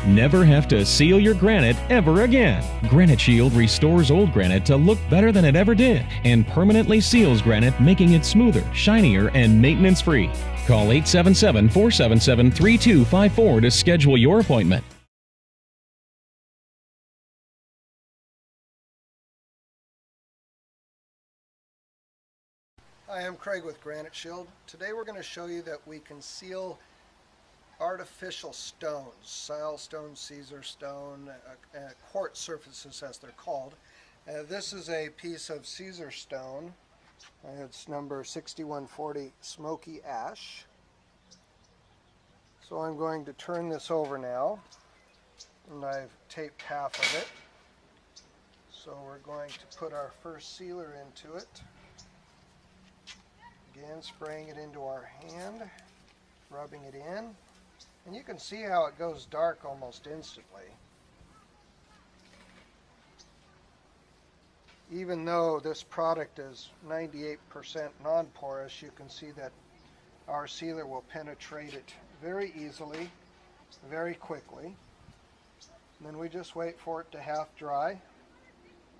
Never have to seal your granite ever again. Granite Shield restores old granite to look better than it ever did and permanently seals granite, making it smoother, shinier, and maintenance-free. Call 877-477-3254 to schedule your appointment. Hi, I'm Craig with Granite Shield. Today we're going to show you that we can seal artificial stones, Silestone, CaesarStone, quartz surfaces as they're called. This is a piece of CaesarStone. It's number 6140 Smoky Ash. So I'm going to turn this over now, and I've taped half of it. So we're going to put our first sealer into it. Again, spraying it into our hand, rubbing it in, and you can see how it goes dark almost instantly. Even though this product is 98% non-porous, you can see that our sealer will penetrate it very easily, very quickly. And then we just wait for it to half dry,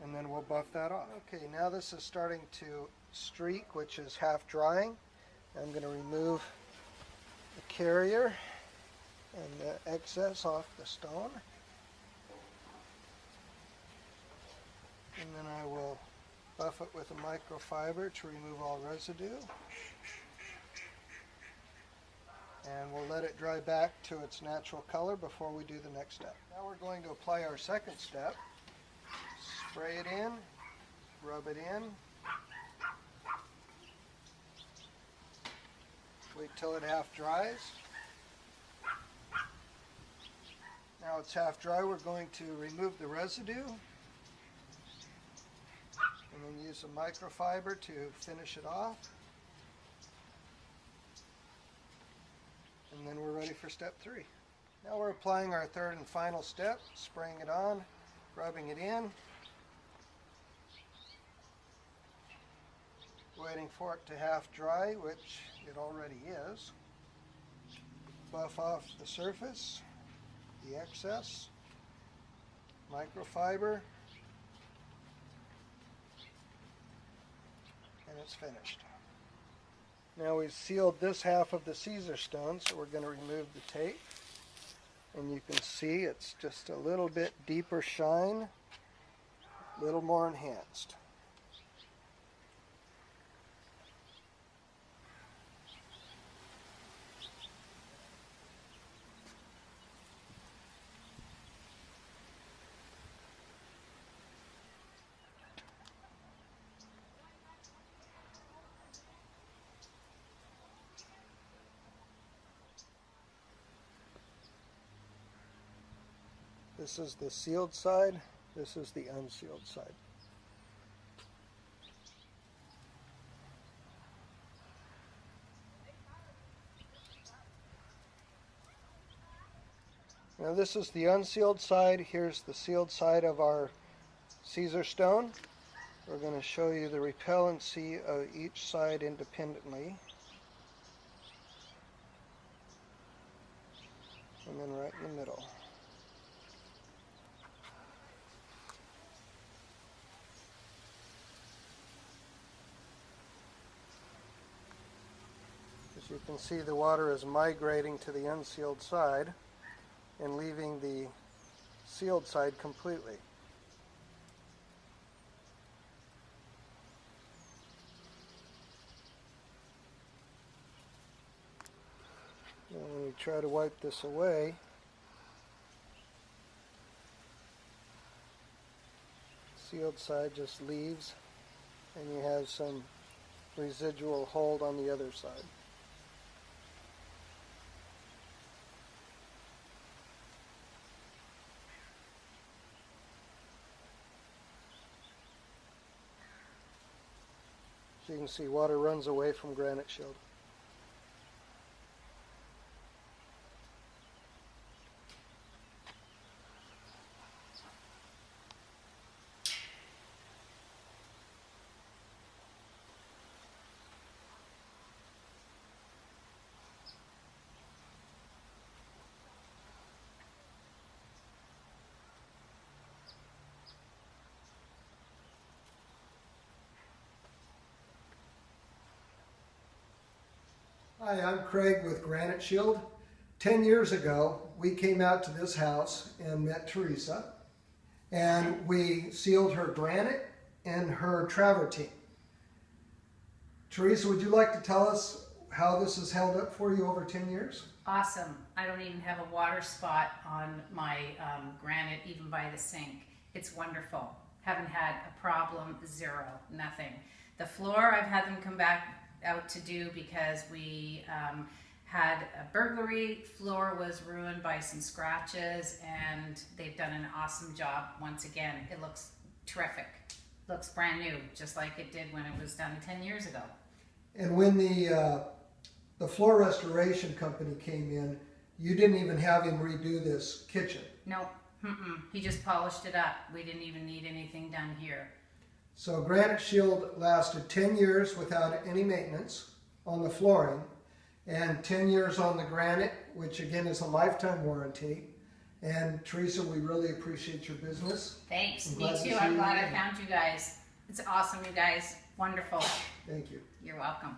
and then we'll buff that off. Okay, now this is starting to streak, which is half drying. I'm going to remove the carrier and the excess off the stone, and then I will buff it with a microfiber to remove all residue, and we'll let it dry back to its natural color before we do the next step. Now we're going to apply our second step. Spray it in, rub it in, wait till it half dries. Now it's half dry, we're going to remove the residue and then use a microfiber to finish it off. And then we're ready for step 3. Now we're applying our third and final step, spraying it on, rubbing it in, waiting for it to half dry, which it already is. Buff off the surface, the excess, microfiber, and it's finished. Now we've sealed this half of the CaesarStone, so we're going to remove the tape. And you can see it's just a little bit deeper shine, a little more enhanced. This is the sealed side, this is the unsealed side. Now this is the unsealed side, here's the sealed side of our CaesarStone. We're going to show you the repellency of each side independently. And then right in the middle. As you can see, the water is migrating to the unsealed side and leaving the sealed side completely. And when you try to wipe this away, sealed side just leaves and you have some residual hold on the other side. So you can see water runs away from Granite Shield. Hi, I'm Craig with Granite Shield. 10 years ago, we came out to this house and met Teresa, and we sealed her granite and her travertine. Teresa, would you like to tell us how this has held up for you over 10 years? Awesome. I don't even have a water spot on my granite, even by the sink. It's wonderful. Haven't had a problem, zero, nothing. The floor, I've had them come back out to do because we had a burglary. Floor was ruined by some scratches, and they've done an awesome job once again. It looks terrific. Looks brand new, just like it did when it was done 10 years ago. And when the floor restoration company came in, you didn't even have him redo this kitchen. No, he just polished it up. We didn't even need anything done here. So Granite Shield lasted 10 years without any maintenance on the flooring, and 10 years on the granite, which again is a lifetime warranty. And Teresa, we really appreciate your business. Thanks. Me too. I'm glad I found you guys. It's awesome, you guys. Wonderful. Thank you. You're welcome.